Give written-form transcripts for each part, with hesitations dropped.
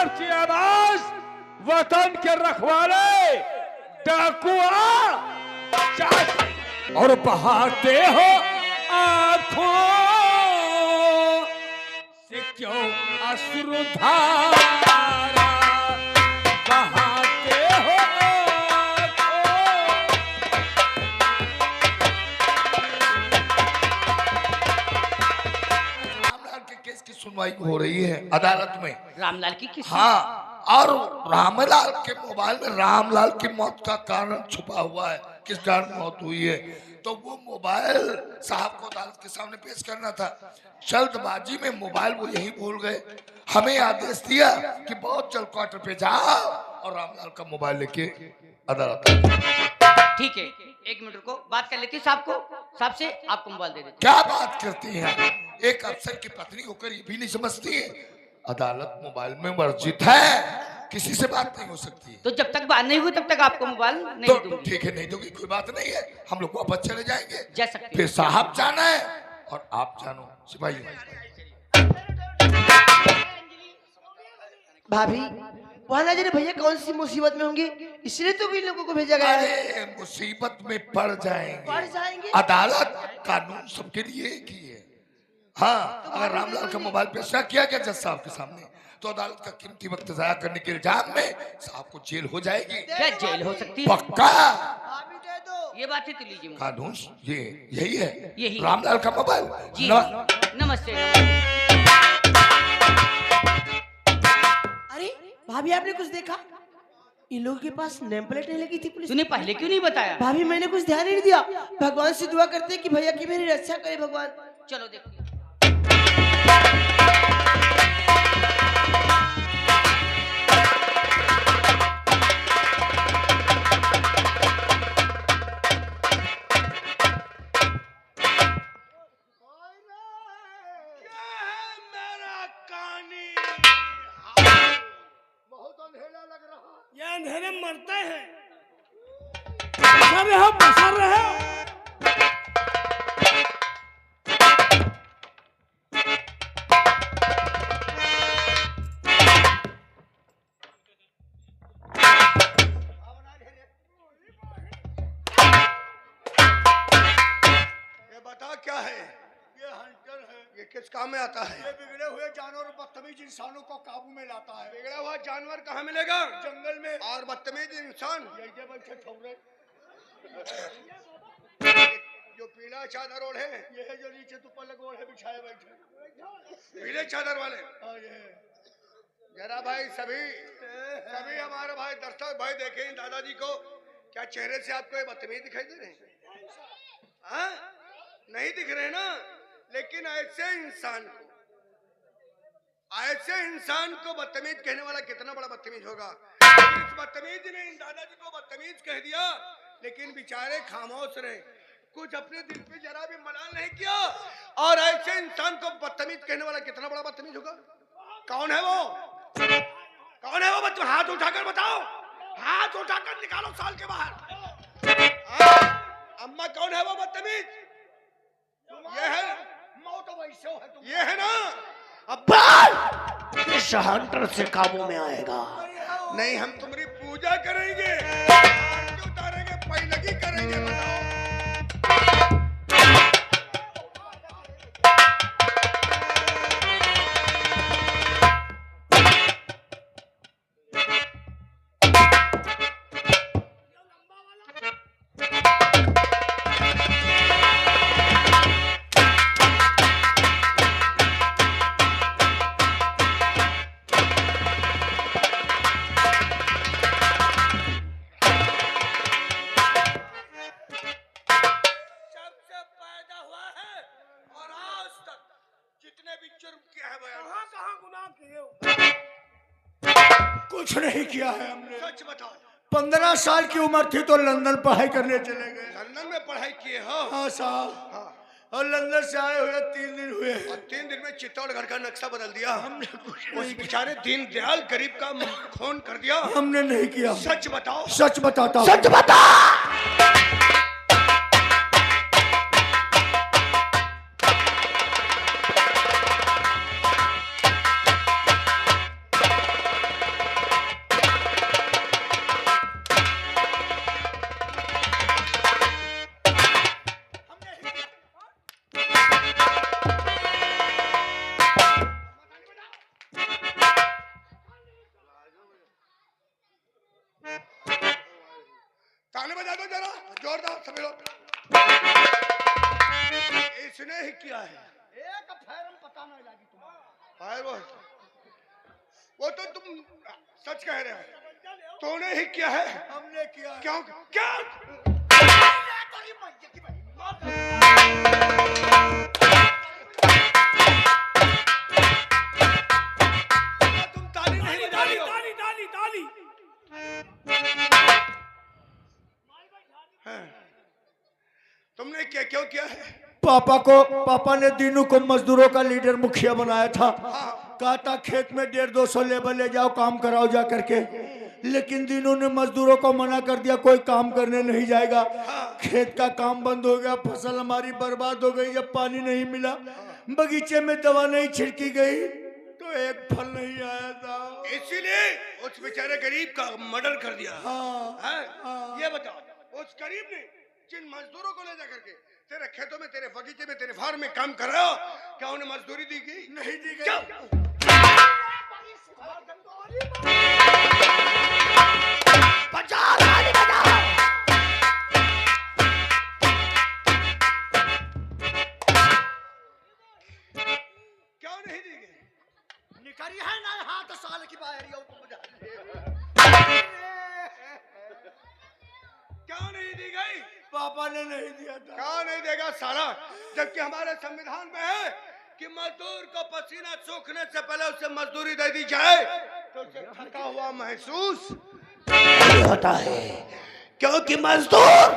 सत्यानाश, वतन के रखवाले डाकुआ और बहाते हो आंखों से क्यों अश्रुधारा बहाते हो रामलाल के केस की सुनवाई हो रही है अदालत में। रामलाल की किस? हाँ, और रामलाल के मोबाइल में रामलाल की मौत का कारण छुपा हुआ है, किस कारण मौत हुई है। तो वो मोबाइल साहब को अदालत के सामने पेश करना था। जल्दबाजी में मोबाइल वो यही भूल गए। हमें आदेश दिया कि बहुत जल्द क्वार्टर पे जाओ और रामलाल का मोबाइल लेके अदालत आओ। ठीक है, 1 मिनट रुको, बात कर लेती हूँ साहब को। साहब से आपको मोबाइल दे देती क्या बात करती हैं? एक अफसर की पत्नी होकर ये भी नहीं समझती है अदालत मोबाइल में वर्जित है, किसी से बात नहीं हो सकती है। तो जब तक बात नहीं हुई तब तक आपको मोबाइल नहीं तो दूंगी। ठीक है, नहीं दूंगी, कोई बात नहीं है, हम लोग वापस चले जाएंगे। जा सकते हैं। फिर साहब जाना है और आप जानो सिपाही। भाभी, वहाँ ना जाने भैया कौन सी मुसीबत में होंगे, इसलिए तो भी लोगों को भेजा गया है। अरे मुसीबत में पड़ पड़ जाएंगे। जाएंगे। अदालत कानून सबके लिए एक ही है। हाँ, अगर रामलाल का मोबाइल पेश ना किया गया जज साहब के सामने तो अदालत का कीमती वक्त जाया करने के इल्जाम में साहब को जेल हो जाएगी। क्या जेल हो सकती है? पक्का भाभी दे दो। ये बात है, तो लीजिए मुझे। कानून ये यही है। यही। रामलाल का मोबाइल जी न- नमस्ते। अरे भाभी, आपने कुछ देखा? इन लोगों के पास नेम प्लेट नहीं लगी थी पुलिस। तूने पहले क्यों नहीं बताया? भाभी, मैंने कुछ ध्यान ही नहीं दिया। भगवान से दुआ करते हैं कि भैया की मेरी रक्षा करे भगवान। चलो देखते हैं। ये अंधेरे में मरते हैं, बसर रहे, बसर रहे। ये बता क्या है? ये हंटर है। ये किस काम में आता है? ये बिगड़े हुए जानवर और बदतमीज इंसानों को काबू में लाता है। बिगड़ा हुआ जानवर कहाँ मिलेगा? जंगल में। और बदतमीज इंसान ये बैठे ठौरे। जो पीला चादर ओढ़े, ये है जो नीचे तुप्पा लगो है बिछाए बैठे। पीले चादर वाले। हाँ, ये है। जरा भाई सभी हमारे भाई दर्शक भाई देखें दादाजी को, क्या चेहरे से आपको ये बदतमीज दिखाई दे रहे हैं? हाँ? नहीं दिख रहे ना? लेकिन ऐसे इंसान को बदतमीज कहने वाला कितना बड़ा बदतमीज होगा। इस बदतमीज ने इन दादाजी को बदतमीज कह दिया, लेकिन बेचारे खामोश रहे, कुछ अपने दिल पे जरा भी मलाल नहीं किया। और ऐसे इंसान को बदतमीज कहने वाला कितना बड़ा बदतमीज होगा? कौन है वो? कौन है वो बच्चों? हाथ उठाकर बताओ, हाथ उठाकर निकालो साल के बाहर। अम्मा, कौन है वो बदतमीज? ये है मौत वैसे है तुम। ये है ना? अब्बा, इस हंटर से काबू में आएगा। नहीं, हम तुम्हारी पूजा करेंगे, आरती उतारेंगे, पैलगी करेंगे। बताओ। कुछ नहीं किया है हमने। सच बताओ। 15 साल की उम्र थी तो लंदन पढ़ाई करने चले गए। लंदन में पढ़ाई किए हो? हाँ साहब। हाँ। और लंदन से आए हुए 3 दिन हुए। और 3 दिन में चित्तौड़गढ़ का नक्शा बदल दिया। हमने कुछ उस बेचारे दीनदयाल गरीब का खून कर दिया। हमने नहीं किया। सच बताओ। सच बताता हूं। सच बता। ताली बजा दो जरा जोरदार सभी लोग। इसने ही किया है। एक फैरम पता नहीं लगी तुम्हारा। हाय वो तो तुम सच कह रहे हो। तूने ही किया है। हमने किया है। क्यों क्या? तुम ताली नहीं बजा रही हो। ताली ताली ताली हाँ। तुमने क्या क्यों किया है? पापा ने दीनू को मजदूरों का लीडर मुखिया बनाया था। कहा था खेत में 150-200 लेबर ले जाओ, काम कराओ जा करके। लेकिन दीनू ने मजदूरों को मना कर दिया, कोई काम करने नहीं जाएगा। खेत का काम बंद हो गया, फसल हमारी बर्बाद हो गई। जब पानी नहीं मिला, बगीचे में दवा नहीं छिड़की गई, तो एक फल नहीं आया था। इसीलिए उस बेचारे गरीब का मर्डर कर दिया। हाँ। ये बताओ, उस गरीब ने जिन मजदूरों को ले जा करके तेरे खेतों में, तेरे बगीचे में, तेरे फार्म में काम कर रहा हो, क्या उन्हें मजदूरी दी गई? नहीं दी गई। क्या? क्यों नहीं दी गई? निकरी है ना हाथ साल की बाहर क्यों नहीं दी गई? पापा ने नहीं दिया था। क्या नहीं देगा साला? जबकि हमारे संविधान में है कि मजदूर को पसीना सूखने से पहले उसे मजदूरी दे दी जाए तो उसे थका हुआ महसूस होता है, क्योंकि मजदूर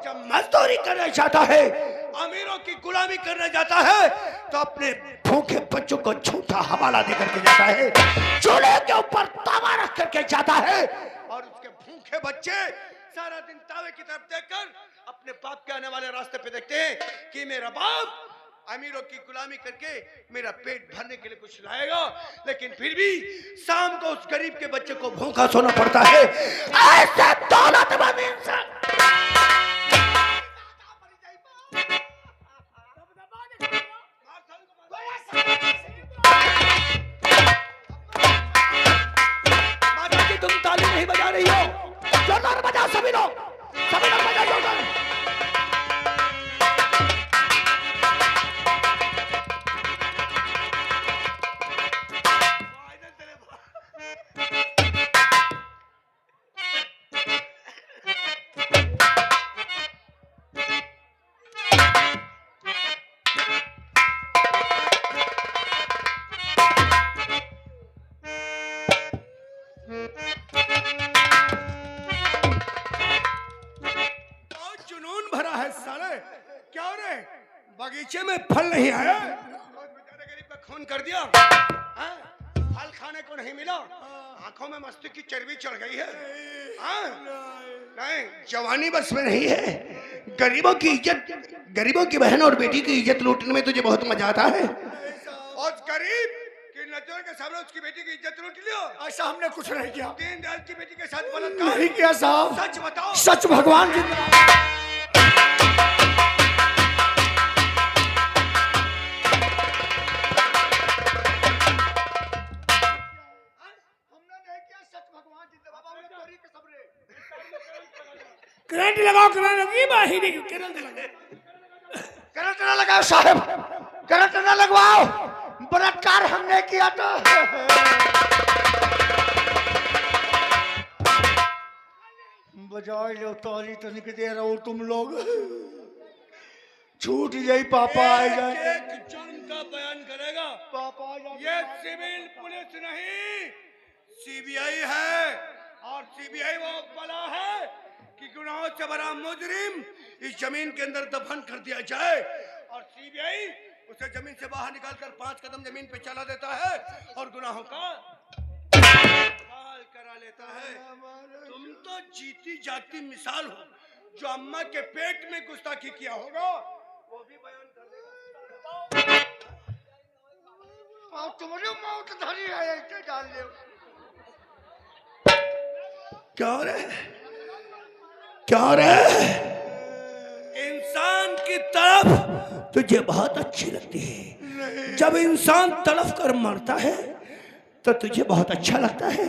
जब मजदूरी करना चाहता है, अमीरों की गुलामी करने जाता है तो अपने भूखे बच्चों को झूठा हवाला देकर के जाता है, चूल्हे के ऊपर तावा रख करके जाता है। और उसके भूखे बच्चे सारा दिन तावे की तरफ देखकर अपने बाप के आने वाले रास्ते पे देखते हैं कि मेरा बाप अमीरों की गुलामी करके मेरा पेट भरने के लिए कुछ लाएगा, लेकिन फिर भी शाम को उस गरीब के बच्चे को भूखा सोना पड़ता है। ऐसे दौलतमंद इंसान माता जी, तुम ताली नहीं बजा रही हो। जोरदार बजाओ सभी लोग बजाओ जोरदार। बगीचे में फल नहीं आया, बेचारे गरीब का खून कर दिया। हाँ? फल खाने को नहीं मिला, आंखों में मस्ती की चर्बी चढ़ गई है। हाँ? नहीं, जवानी बस में नहीं है। गरीबों की इज्जत, गरीबों की बहन और बेटी की इज्जत लूटने में तुझे बहुत मजा आता है। और गरीब की नजरों के सामने उसकी बेटी की इज्जत लूट लियो। ऐसा हमने कुछ नहीं किया। दीनदयाल की बेटी के साथ बलात्कार नहीं किया साहब। सच बताओ। सच भगवान की करंट लगाओ, करंट लगी बाहिरी करंट लगाओ। करंट ना लगाओ साहब, करंट ना लगवाओ, बलात्कार हमने किया था। बजाओ लो ताली तो निकल दे रहा हो तुम लोग। छूट जाई पापा आ जाए। एक जुर्म का बयान करेगा पापा आ जाए। ये सिविल पुलिस नहीं, सीबीआई है। और सीबीआई वो बला है कि गुनाहों से भरा मुजरिम इस जमीन के अंदर दफन कर दिया जाए, और सीबीआई उसे जमीन से बाहर निकालकर 5 कदम जमीन पे चला देता है और गुनाहों का हाल करा लेता है। तुम तो जीती जागती मिसाल हो। जो अम्मा के पेट में गुस्ताखी किया होगा वो भी बयान कर देगा। तुम्हारी मौत धरी है, ऐसे डाल दे। क्या हो रहा है? क्या हो रहा है? इंसान की तरफ तुझे बहुत अच्छी लगती है। जब इंसान तड़फ कर मरता है तो तुझे बहुत अच्छा लगता है।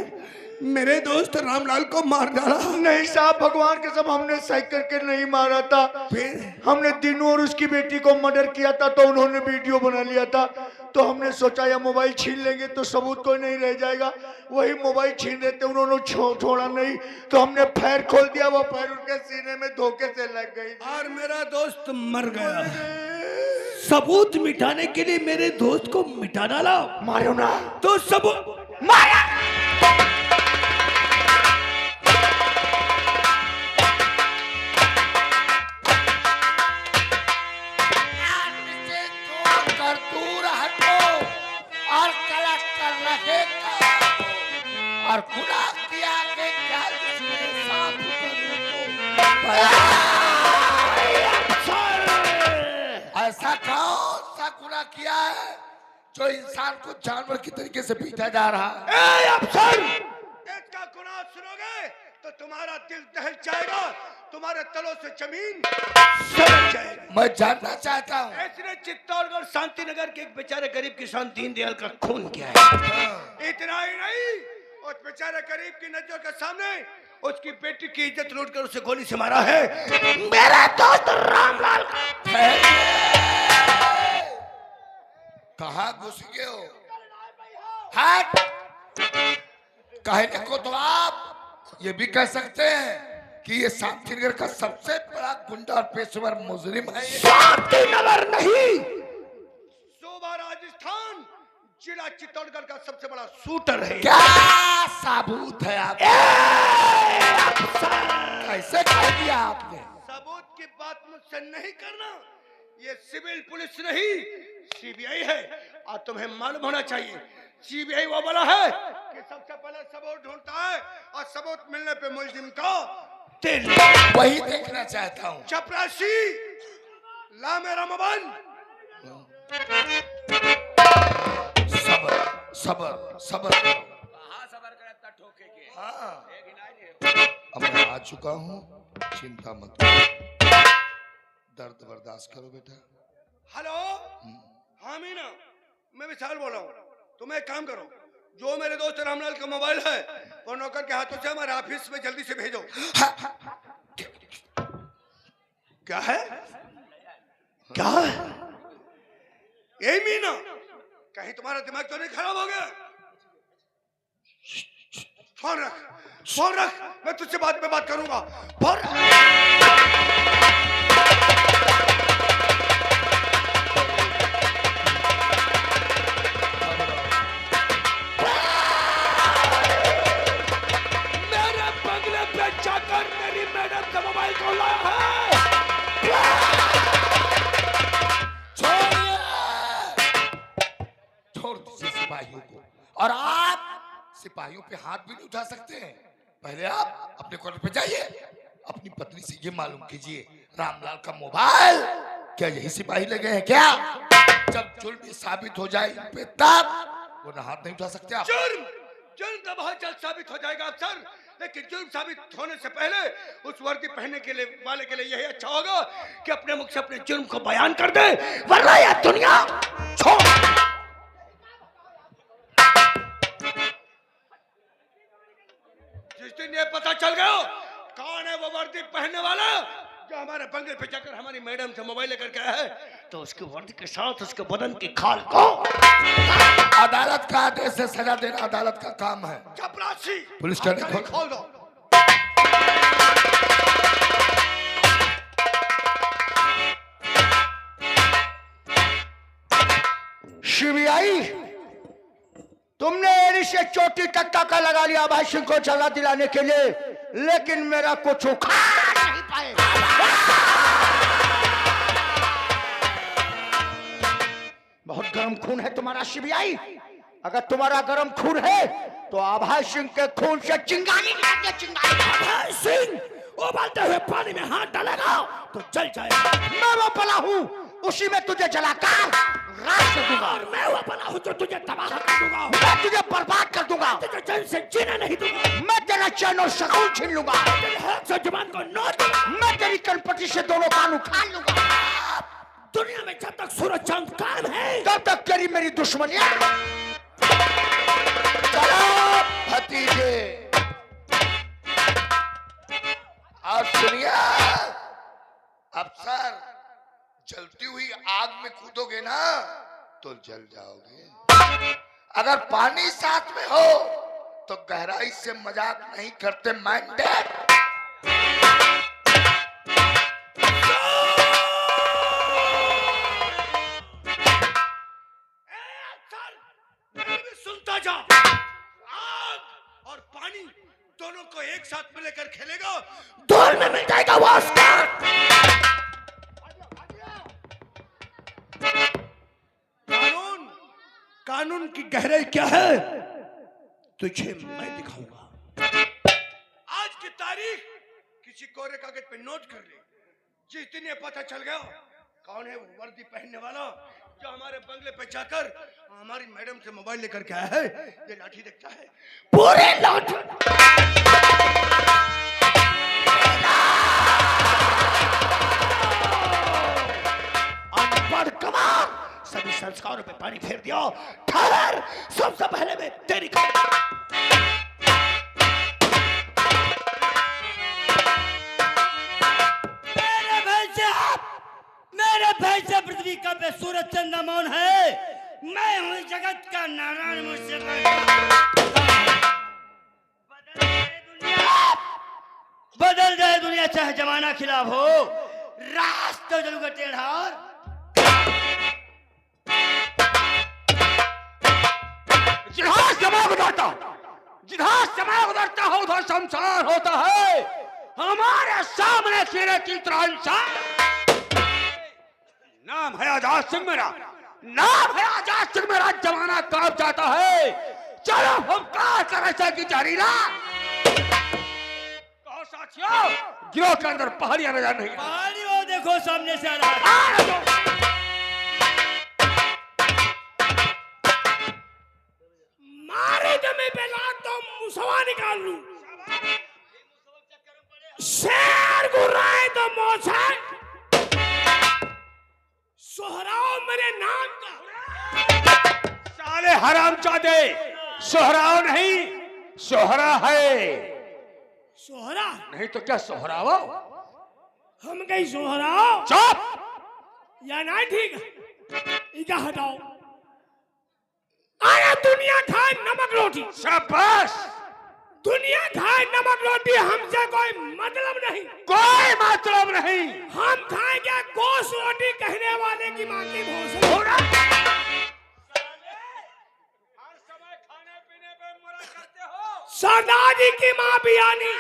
मेरे दोस्त रामलाल को मार डाला। नहीं साहब, भगवान के सब हमने सही करके नहीं मारा था। फिर हमने दिनू और उसकी बेटी को मर्डर किया था, तो उन्होंने वीडियो बना लिया था। तो हमने सोचा या मोबाइल छीन लेंगे तो सबूत कोई नहीं रह जाएगा। वही मोबाइल छीन रहे थे, उन्होंने छोड़ा नहीं, तो हमने फायर खोल दिया। वो फायर उनके सीने में धोखे से लग गई और मेरा दोस्त मर गया। सबूत मिटाने के लिए मेरे दोस्त को मिटा डाला। मारो ना। तो सबूत मारा। और गुनाह किया के क्या जिसने साफ ऐसा कौन सा गुनाह किया है जो इंसान को जानवर की तरीके से पीटा जा रहा है? अफसर, इसका गुनाह सुनोगे तो तुम्हारा दिल दहल जाएगा, तुम्हारे तलों से जमीन सरक जाएगी। मैं जानना चाहता हूँ। इसने चित्तौड़गढ़ शांति नगर के एक बेचारे गरीब किसान दीनदयाल का खून किया है। इतना ही नहीं, उस बेचारे गरीब की नजरों के सामने उसकी बेटी की इज्जत लूट कर उसे गोली से मारा है मेरा दोस्त रामलाल। कहाँ घुस गए हो? हट! कहने को तो आप ये भी कह सकते हैं कि ये शांतिनगर का सबसे बड़ा गुंडा और पेशेवर मुजरिम है। शांतिनगर नहीं, सूबा राजस्थान, जिला चित्तौड़गढ़ का सबसे बड़ा शूटर है। क्या सबूत है आप? कैसे कह दिया आपने? सबूत की बात मुझसे नहीं करना। ये सिविल पुलिस नहीं, सीबीआई है। और तुम्हें मालूम होना चाहिए, सीबीआई वो वाला है कि सबसे पहले सबूत ढूंढता है और सबूत मिलने पे मुलजिम को दिल। वही देखना चाहता हूँ। चपरासी, ला मेरा मोबाइल। सबर सबर सबर करो। हाँ, अब मैं आ चुका हूँ, चिंता मत करो, दर्द बर्दाश्त करो बेटा। हेलो, हाँ मीना, मैं विशाल बोल रहा हूँ। तुम एक काम करो, जो मेरे दोस्त रामलाल का मोबाइल है वो नौकर के हाथों से हमारे ऑफिस में जल्दी से भेजो। क्या है? क्या है? ए मीना, कहीं तुम्हारा दिमाग तो नहीं खराब हो गया? फोन रख, फोन रख, मैं तुझसे बाद में बात करूंगा। फोन रख। मेरे बंगले पे जाकर मेरी मैडम का मोबाइल कौन लाया है? छोड़ दीजिए सिपाहियों को। और आप सिपाहियों पे हाथ भी नहीं उठा सकते हैं। पहले आप अपने क्वार्टर पे जाइए, अपनी पत्नी से ये मालूम कीजिए रामलाल का मोबाइल क्या यही सिपाही लगे हैं क्या? जब जुर्म साबित हो जाए इन पे तब वो ना हाथ नहीं उठा सकते आप। जुर्म तो बहुत जल्द साबित हो जाएगा अफसर, लेकिन जुर्म साबित होने से पहले उस वर्दी पहनने के लिए वाले के लिए यही अच्छा होगा कि अपने मुख से अपने जुर्म को बयान कर दे, वरना यह दुनिया छोड़। जिस दिन ये पता चल गया कौन है वो वर्दी पहनने वाला जो हमारे बंगले पे जाकर हमारी मैडम से मोबाइल लेकर गया है, तो उसकी वर्दी के साथ उसके बदन की खाल को अदालत का आदेश से सजा देना अदालत का काम है। चपरासी, पुलिस स्टेशन खोल दो। सीबीआई, तुमने एड़ी से चोटी तक टाका लगा लिया भाई सिंह को जला दिलाने के लिए, लेकिन मेरा कुछ उखाड़ नहीं पाए। बहुत गर्म खून है तुम्हारा सीबीआई। अगर तुम्हारा गर्म खून है तो आभाई सिंह के खून से चिंगारी निकाल, चिंगारी। आभाई सिंह उबलते हुए पानी में हाथ डालेगा तो जल जाएगा। मैं वो पला हूँ, उसी में तुझे जलाकर राख कर दूंगा। और मैं वो बना हूँ जो तुझे तबाह कर दूंगा। मैं तुझे बर्बाद कर दूंगा। तुझे चैन से जीना नहीं दूंगा। मैं तेरा चैन और सकून छीन लूंगा। तेरे हाथ से जुबान को नोच दूंगा। मैं तेरी कनपटी से दोनों कान उखाड़ लूंगा। दुनिया में जब तक सूरज चांद कायम है तब तक तेरी मेरी दुश्मनियां। चलो भतीजे। पियोगे ना तो जल जाओगे। अगर पानी साथ में हो तो गहराई से मजाक नहीं करते माइंडेड। सुनता जा। आग और पानी दोनों को एक साथ में लेकर खेलेगा, दौड़ में मिल जाएगा वो ऑस्कर। कानून कानून की गहराई क्या है तुझे मैं दिखाऊंगा। आज की तारीख किसी कोरे कागज पे नोट कर ले। जिस दिन ये पता चल गया कौन है वो वर्दी पहनने वाला जो हमारे बंगले पे जाकर हमारी मैडम से मोबाइल लेकर के आया है, ये लाठी देखता है, पूरे लाठी अनपढ़ गंवार सभी संस्कारों पे पानी फेर दिया। ठहर, सबसे पहले मैं तेरी मेरे भाई से पृथ्वी का पे सूरज चंद्रमा मौन है। मैं हूँ जगत का नारायण, मुझसे बदल जाए दुनिया चाहे जमाना खिलाफ हो, रास्ते जरूर टेढ़ा और जिधर समय गुजरता हो उधर शमशान होता है। हमारे सामने खीरे की तरह इंसान। नाम है आजाद सिंह मेरा, नाम है आजाद सिंह मेरा। जमाना कांप जाता है, चलो हम कहा की जहरीला। कहो साथियों, गिरोह के अंदर पहाड़ियां नजर नहीं। पहाड़ी वो देखो सामने से आ रहा है। मारे जमे पे लात तो मुसवा निकाल लूं। शेर गुर्राए तो मोछा सोहराओ मेरे नाम का। साले हरामजादे, सोहराओ नहीं सोहरा है। सोहरा नहीं तो क्या सोहराओ? हम कहीं सोहराओ। चुप या ना ठीक इका हटाओ। आया दुनिया खाए नमक रोटी। शाबाश। दुनिया खाए नमक रोटी, हमसे कोई मतलब नहीं, कोई मतलब नहीं। हम खाएंगे गोश्त रोटी कहने वाले की मां की भोसड़ी। हर समय खाने पीने पे मरा करते हो। सरदार जी की मां भी आनी।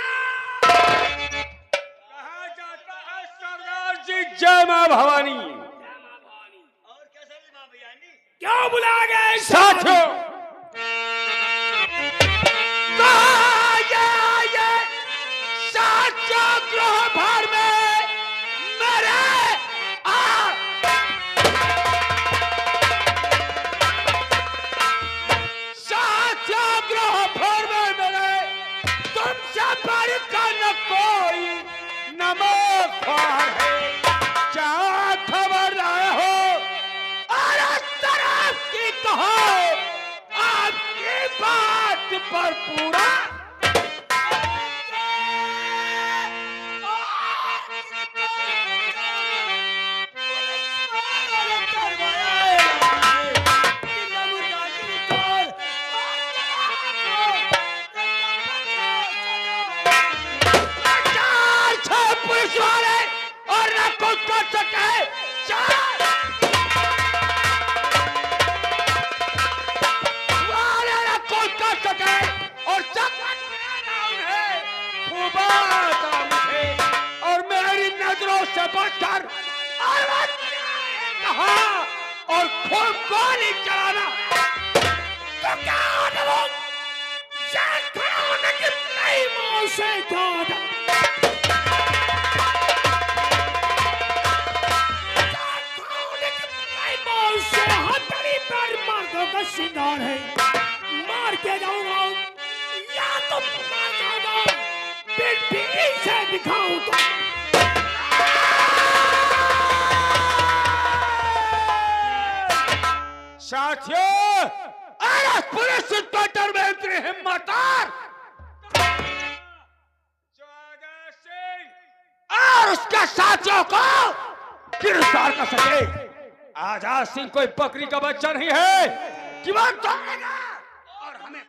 कहा जाता है सरदार जी जय मां भवानी। और कैसे मां बयानी क्यों बुलाया गया साथियों? ग्रह भर में मेरे ग्रह भर में मेरे तुमसे बढ़ कर न कोई नमोखार है। क्या खबर आए हो और इस तरफ की कहो आपकी बात पर पूरा और न कुछ कर सके। न कुछ कर सके और मुझे और मेरी नजरों से बचकर कहा और खूब गोली चलाना तो क्या होने की नई मौत से मर्दों का श्रृंगार है। मार के जाऊंगा या तो मार जाऊंगा, फिर पीछे दिखाऊं तो साथियों, अरे पुलिस इंस्पेक्टर में इतनी हिम्मतदार और उसके साथियों को गिरफ्तार कर सके। आजाद सिंह कोई बकरी का बच्चा नहीं है कि वो तोड़ेगा।